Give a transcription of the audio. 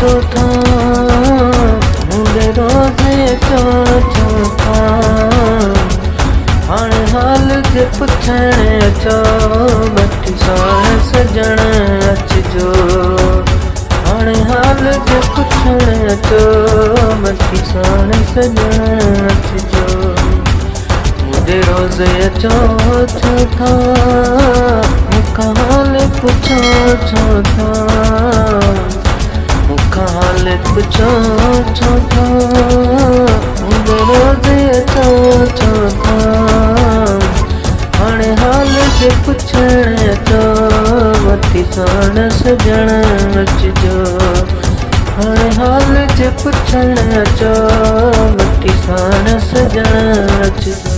अचो था मुंडे रोज़े अचो था हाणे हाल जे पुछण अचो बटी साण सजण अचजो हाणे हाल जे पुछण अचो बटी साण सजण अचजो मुंडे रोज़े अचो था मुखां हाल पुछो था मुखां हाल पुछो था मुंडे रोज़े अचो था हाणे हाल जे पुछण अचो वठी साण सजण अचजो हाणे हाल जे पुछण अचो वठी साण सजण अचजो।